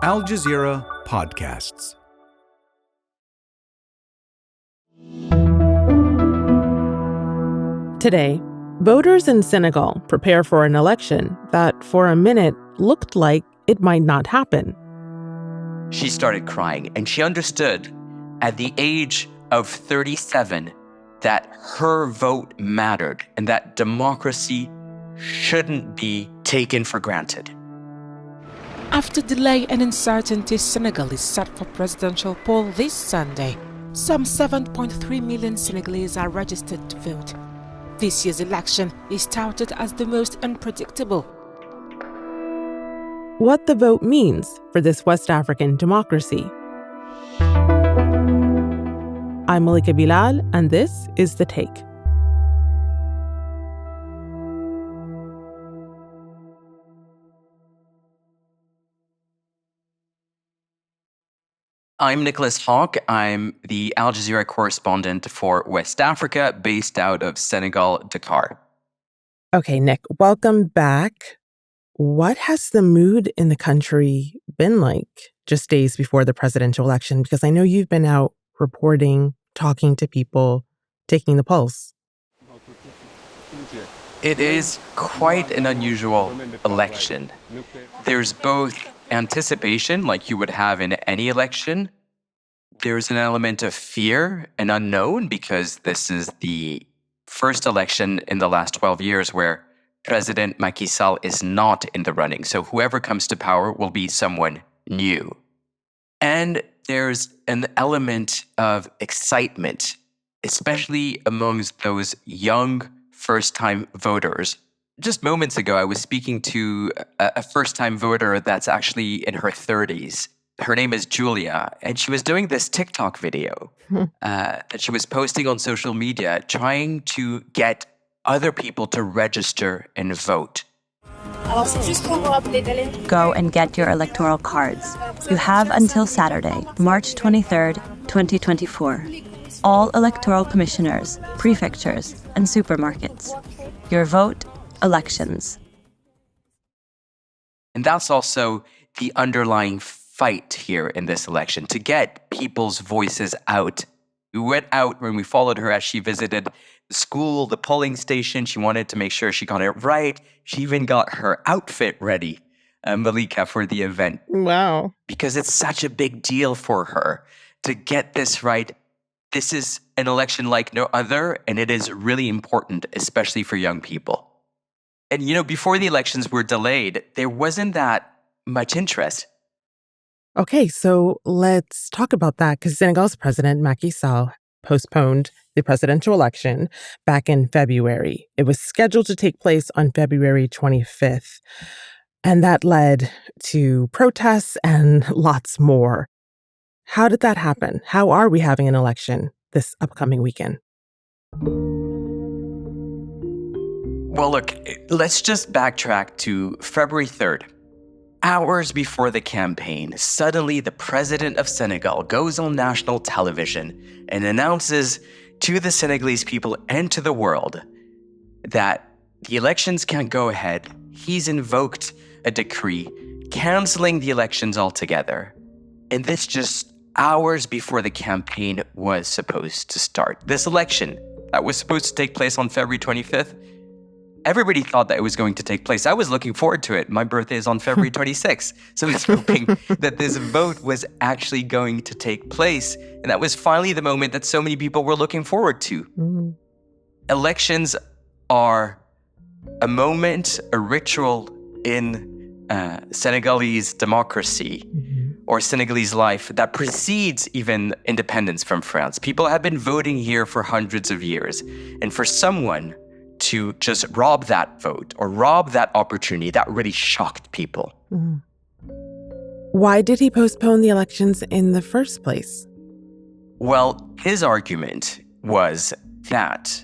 Al Jazeera Podcasts. Today, voters in Senegal prepare for an election that, for a minute, looked like it might not happen. She started crying, and she understood at the age of 37 that her vote mattered and that democracy shouldn't be taken for granted. After delay and uncertainty, Senegal is set for presidential poll this Sunday. Some 7.3 million Senegalese are registered to vote. This year's election is touted as the most unpredictable. What the vote means for this West African democracy. I'm Malika Bilal, and this is The Take. I'm Nicolas Haque. I'm the Al Jazeera correspondent for West Africa, based out of Senegal, Dakar. Okay, Nick, welcome back. What has the mood in the country been like just days before the presidential election? Because I know you've been out reporting, talking to people, taking the pulse. It is quite an unusual election. There's both anticipation, like you would have in any election. There's an element of fear and unknown, because this is the first election in the last 12 years where President Macky Sall is not in the running. So whoever comes to power will be someone new. And there's an element of excitement, especially amongst those young first-time voters. Just moments ago, I was speaking to a first-time voter that's actually in her 30s. Her name is Julia, and she was doing this TikTok video that she was posting on social media, trying to get other people to register and vote. Go and get your electoral cards. You have until Saturday, March 23rd, 2024. All electoral commissioners, prefectures, and supermarkets. Your vote, elections. And that's also the underlying fight here in this election, to get people's voices out. We went out when we followed her as she visited the school, the polling station. She wanted to make sure she got it right. She even got her outfit ready, Malika, for the event. Wow. Because it's such a big deal for her to get this right. This is an election like no other, and it is really important, especially for young people. And, before the elections were delayed, there wasn't that much interest. Okay, so let's talk about that, because Senegal's president, Macky Sall, postponed the presidential election back in February. It was scheduled to take place on February 25th, and that led to protests and lots more. How did that happen? How are we having an election this upcoming weekend? Well, look, let's just backtrack to February 3rd. Hours before the campaign, suddenly the president of Senegal goes on national television and announces to the Senegalese people and to the world that the elections can't go ahead. He's invoked a decree canceling the elections altogether. And this just hours before the campaign was supposed to start. This election that was supposed to take place on February 25th, everybody thought that it was going to take place. I was looking forward to it. My birthday is on February 26th. So I was hoping that this vote was actually going to take place. And that was finally the moment that so many people were looking forward to. Mm-hmm. Elections are a moment, a ritual in Senegalese democracy, or Senegalese life, that precedes even independence from France. People have been voting here for hundreds of years. And for someone to just rob that vote or rob that opportunity, that really shocked people. Mm. Why did he postpone the elections in the first place? Well, his argument was that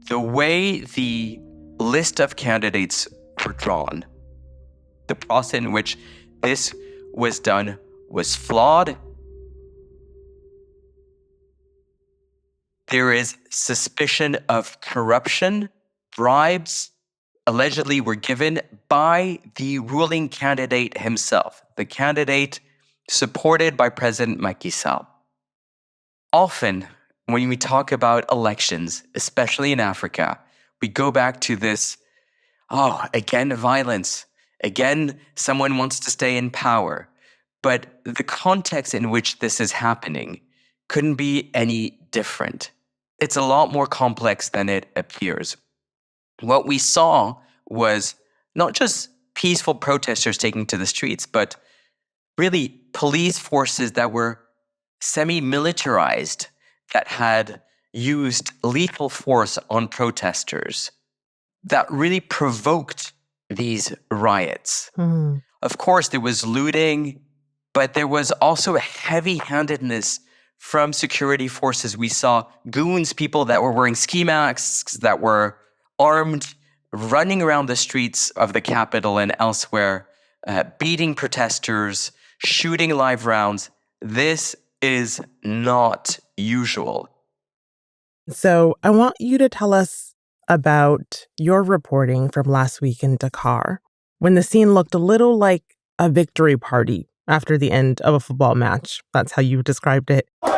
the way the list of candidates were drawn, the process in which this was done was flawed. There is suspicion of corruption. Bribes allegedly were given by the ruling candidate himself, the candidate supported by President Macky Sall. Often, when we talk about elections, especially in Africa, we go back to this, again, violence. Again, someone wants to stay in power. But the context in which this is happening couldn't be any different. It's a lot more complex than it appears. What we saw was not just peaceful protesters taking to the streets, but really police forces that were semi-militarized, that had used lethal force on protesters, that really provoked these riots. Of course, there was looting, but there was also a heavy-handedness from security forces. We saw goons, people that were wearing ski masks, that were armed, running around the streets of the capital and elsewhere, beating protesters, shooting live rounds. This is not usual. So I want you to tell us about your reporting from last week in Dakar, when the scene looked a little like a victory party after the end of a football match. That's how you described it. A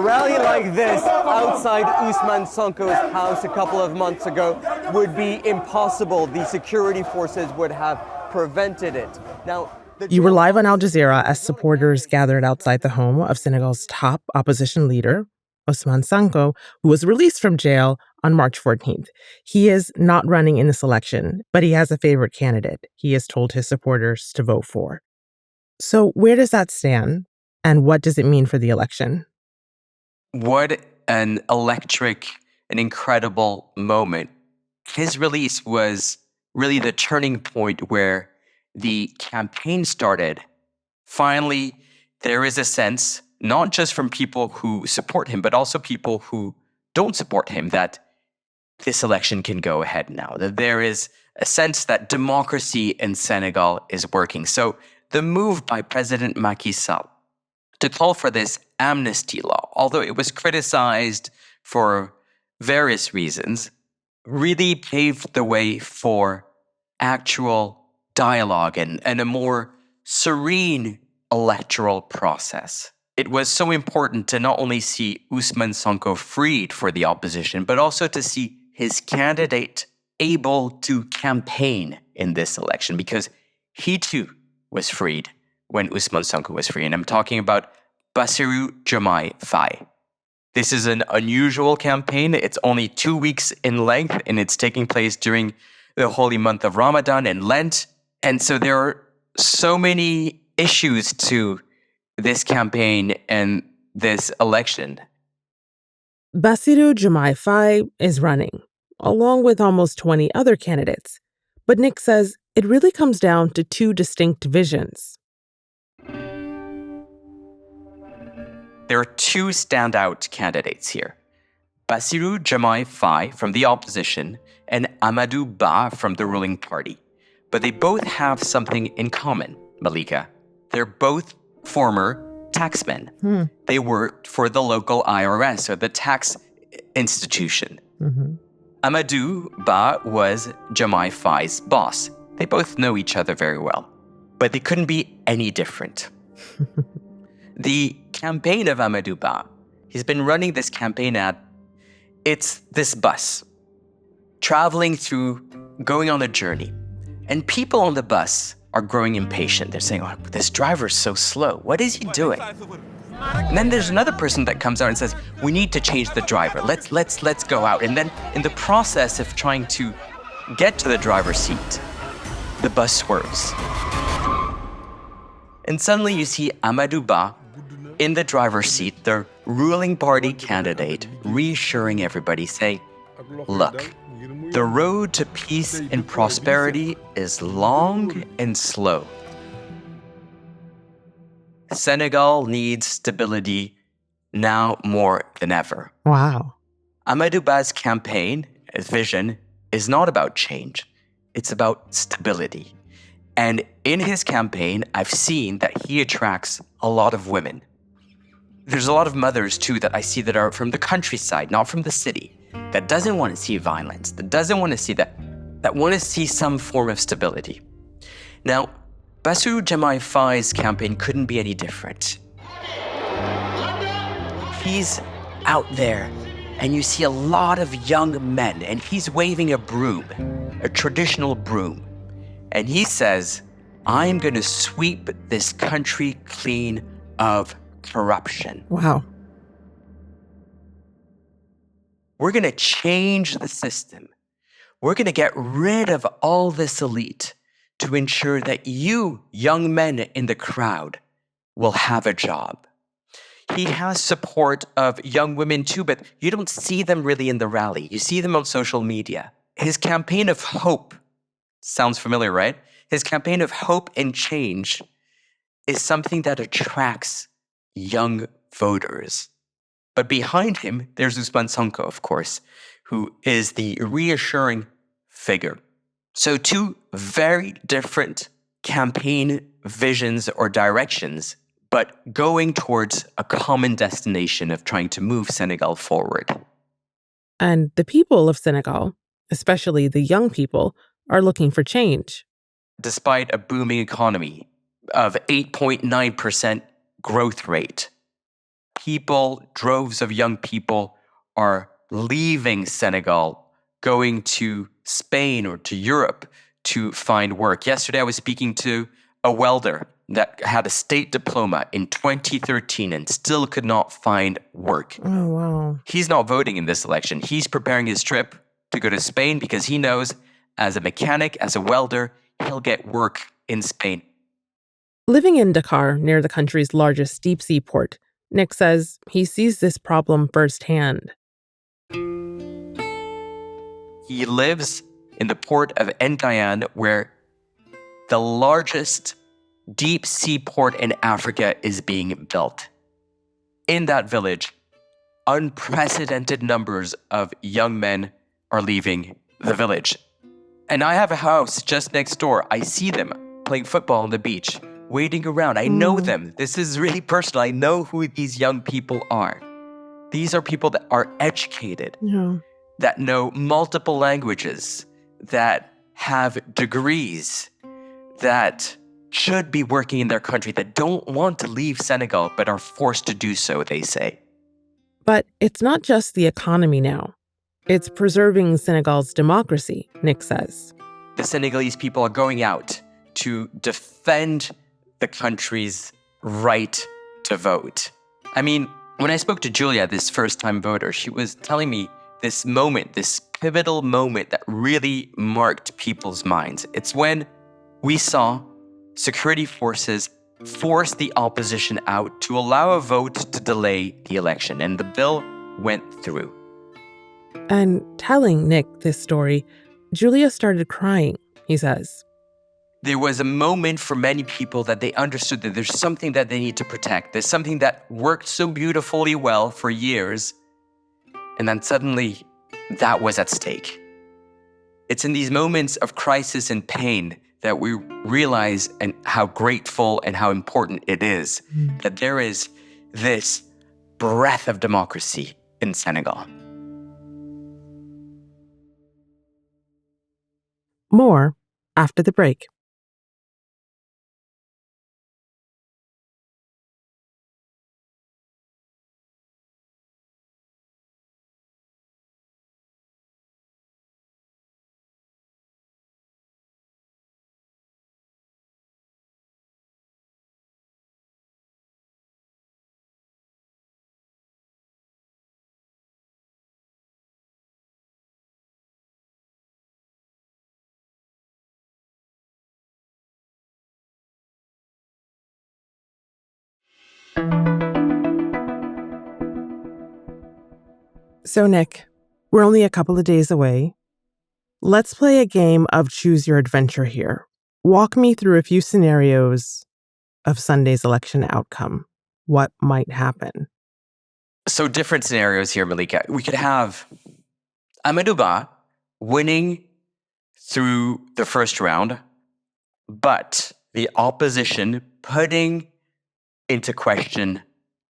rally like this outside Ousmane Sonko's house a couple of months ago would be impossible. The security forces would have prevented it. Now, you were live on Al Jazeera as supporters gathered outside the home of Senegal's top opposition leader, Ousmane Sonko, who was released from jail on March 14th. He is not running in this election, but he has a favorite candidate he has told his supporters to vote for. So where does that stand, and what does it mean for the election? What an electric and incredible moment. His release was really the turning point where the campaign started. Finally, there is a sense, not just from people who support him, but also people who don't support him, that this election can go ahead now, that there is a sense that democracy in Senegal is working. So the move by President Macky Sall to call for this amnesty law, although it was criticized for various reasons, really paved the way for actual dialogue and a more serene electoral process. It was so important to not only see Ousmane Sonko freed for the opposition, but also to see his candidate able to campaign in this election, because he too was freed when Ousmane Sonko was free. And I'm talking about Bassirou Diomaye Faye. This is an unusual campaign. It's only 2 weeks in length, and it's taking place during the holy month of Ramadan and Lent. And so there are so many issues to this campaign and this election. Bassirou Diomaye Faye is running, along with almost 20 other candidates. But Nick says it really comes down to two distinct visions. There are two standout candidates here. Bassirou Diomaye Faye from the opposition and Amadou Ba from the ruling party. But they both have something in common, Malika. They're both former taxmen. They worked for the local IRS, or the tax institution. Amadou Ba was Diomaye Faye's boss. They both know each other very well, but they couldn't be any different. The campaign of Amadou Ba, he's been running this campaign it's this bus, traveling through, going on a journey. And people on the bus are growing impatient. They're saying, oh, this driver's so slow. What is he doing? And then there's another person that comes out and says, we need to change the driver. Let's go out. And then in the process of trying to get to the driver's seat, the bus swerves. And suddenly you see Amadou Ba in the driver's seat, the ruling party candidate, reassuring everybody, saying, look, the road to peace and prosperity is long and slow. Senegal needs stability now more than ever. Wow. Amadou Ba's campaign, his vision, is not about change. It's about stability. And in his campaign, I've seen that he attracts a lot of women. There's a lot of mothers, too, that I see that are from the countryside, not from the city, that doesn't want to see violence, that doesn't want to see that want to see some form of stability. Now, Bassirou Diomaye Faye's campaign couldn't be any different. He's out there, and you see a lot of young men, and he's waving a broom, a traditional broom. And he says, I'm going to sweep this country clean of corruption. Wow. We're going to change the system. We're going to get rid of all this elite to ensure that you, young men in the crowd, will have a job. He has support of young women too, but you don't see them really in the rally. You see them on social media. His campaign of hope sounds familiar, right? His campaign of hope and change is something that attracts young voters. But behind him, there's Ousmane Sonko, of course, who is the reassuring figure. So two very different campaign visions or directions, but going towards a common destination of trying to move Senegal forward. And the people of Senegal, especially the young people, are looking for change. Despite a booming economy of 8.9% growth rate, droves of young people are leaving Senegal, going to Spain or to Europe to find work. Yesterday, I was speaking to a welder that had a state diploma in 2013 and still could not find work. Oh, wow. He's not voting in this election. He's preparing his trip to go to Spain because he knows as a mechanic, as a welder, he'll get work in Spain. Living in Dakar, near the country's largest deep-sea port, Nick says he sees this problem firsthand. He lives in the port of Ndayane, where the largest deep-sea port in Africa is being built. In that village, unprecedented numbers of young men are leaving the village. And I have a house just next door. I see them playing football on the beach, waiting around. I know them. This is really personal. I know who these young people are. These are people that are educated, that know multiple languages, that have degrees, that should be working in their country, that don't want to leave Senegal, but are forced to do so, they say. But it's not just the economy now. It's preserving Senegal's democracy, Nick says. The Senegalese people are going out to defend the country's right to vote. I mean, when I spoke to Julia, this first-time voter, she was telling me this moment, this pivotal moment that really marked people's minds. It's when we saw security forces force the opposition out to allow a vote to delay the election, and the bill went through. And telling Nick this story, Julia started crying, he says. There was a moment for many people that they understood that there's something that they need to protect. There's something that worked so beautifully well for years, and then suddenly that was at stake. It's in these moments of crisis and pain that we realize and how grateful and how important it is that there is this breath of democracy in Senegal. More after the break. So, Nick, we're only a couple of days away. Let's play a game of Choose Your Adventure here. Walk me through a few scenarios of Sunday's election outcome. What might happen? So different scenarios here, Malika. We could have Amadou Ba winning through the first round, but the opposition putting into question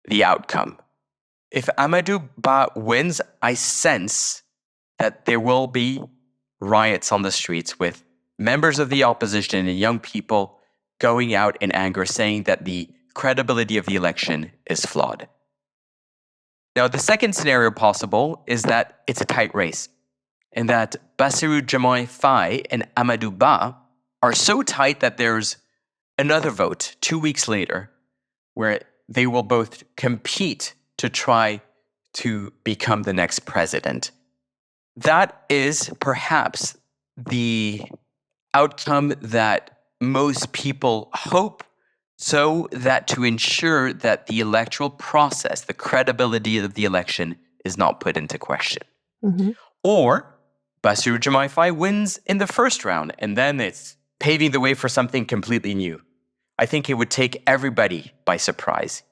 the outcome. If Amadou Ba wins, I sense that there will be riots on the streets with members of the opposition and young people going out in anger, saying that the credibility of the election is flawed. Now, the second scenario possible is that it's a tight race, and that Bassirou Diomaye Faye and Amadou Ba are so tight that there's another vote 2 weeks later where they will both compete to try to become the next president. That is perhaps the outcome that most people hope, so that to ensure that the electoral process, the credibility of the election, is not put into question. Mm-hmm. Or Bassirou Diomaye Faye wins in the first round, and then it's paving the way for something completely new. I think it would take everybody by surprise.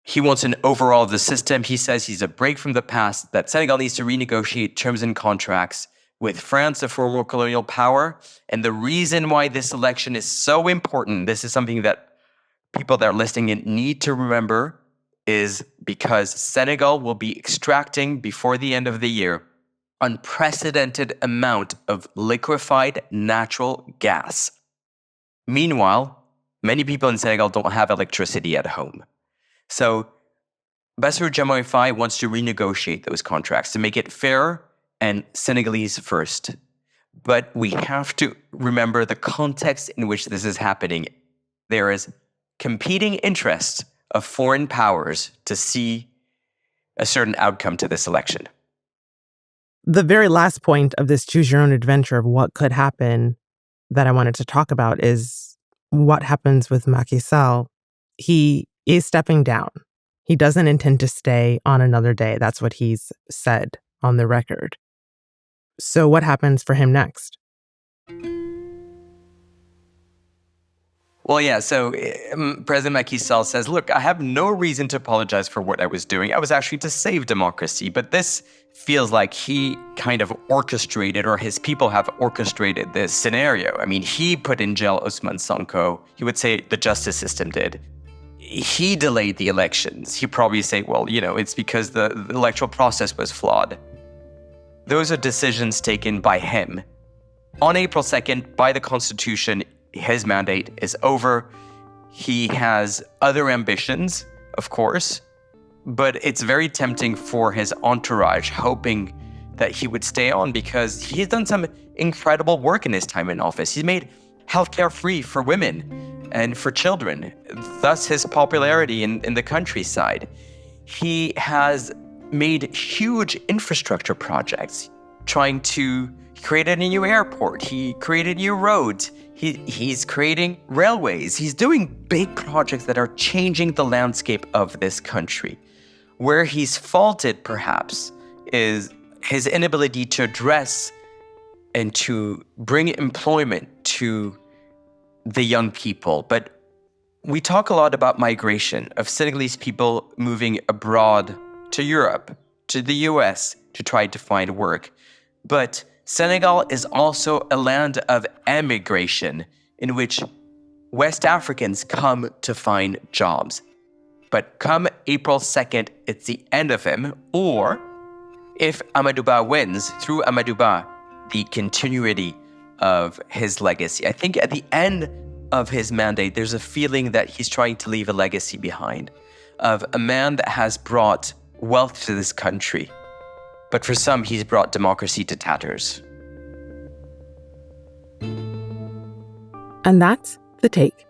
He wants an overhaul of the system. He says he's a break from the past, that Senegal needs to renegotiate terms and contracts with France, a former colonial power. And the reason why this election is so important, this is something that people that are listening in need to remember, is because Senegal will be extracting before the end of the year unprecedented amount of liquefied natural gas. Meanwhile, many people in Senegal don't have electricity at home. So Bassirou Diomaye Faye wants to renegotiate those contracts to make it fair and Senegalese first. But we have to remember the context in which this is happening. There is competing interests of foreign powers to see a certain outcome to this election. The very last point of this choose your own adventure of what could happen that I wanted to talk about is what happens with Macky Sall. He is stepping down. He doesn't intend to stay on another day. That's what he's said on the record. So what happens for him next? Well, yeah, so President Macky Sall says, look, I have no reason to apologize for what I was doing. I was actually to save democracy, but this feels like he kind of orchestrated, or his people have orchestrated this scenario. I mean, he put in jail Ousmane Sonko. He would say the justice system did. He delayed the elections. He'd probably say, well, it's because the electoral process was flawed. Those are decisions taken by him. On April 2nd, by the Constitution, his mandate is over. He has other ambitions, of course, but it's very tempting for his entourage, hoping that he would stay on because he's done some incredible work in his time in office. He's made healthcare free for women and for children, thus his popularity in the countryside. He has made huge infrastructure projects, trying to create a new airport. He created new roads. He's creating railways. He's doing big projects that are changing the landscape of this country. Where he's faulted, perhaps, is his inability to address and to bring employment to the young people. But we talk a lot about migration, of Senegalese people moving abroad to Europe, to the US, to try to find work. But Senegal is also a land of emigration in which West Africans come to find jobs. But come April 2nd, it's the end of him. Or if Amadou Ba wins, through Amadou Ba, the continuity of his legacy. I think at the end of his mandate, there's a feeling that he's trying to leave a legacy behind of a man that has brought wealth to this country. But for some, he's brought democracy to tatters. And that's The Take.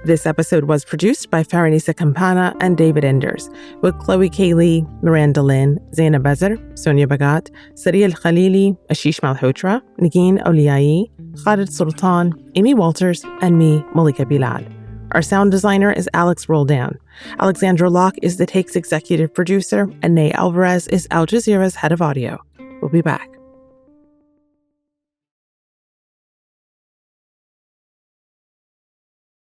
This episode was produced by Fahrinisa Campana and David Enders, with Chloe Cayley, Miranda Lynn, Zainab Bezer, Sonia Bagat, Sari Al-Khalili, Ashish Malhotra, Nagin Oliai, Khaled Soltan, Amy Walters, and me, Malika Bilal. Our sound designer is Alex Roldan. Alexandra Locke is The Take's executive producer, and Ney Alvarez is Al Jazeera's head of audio. We'll be back.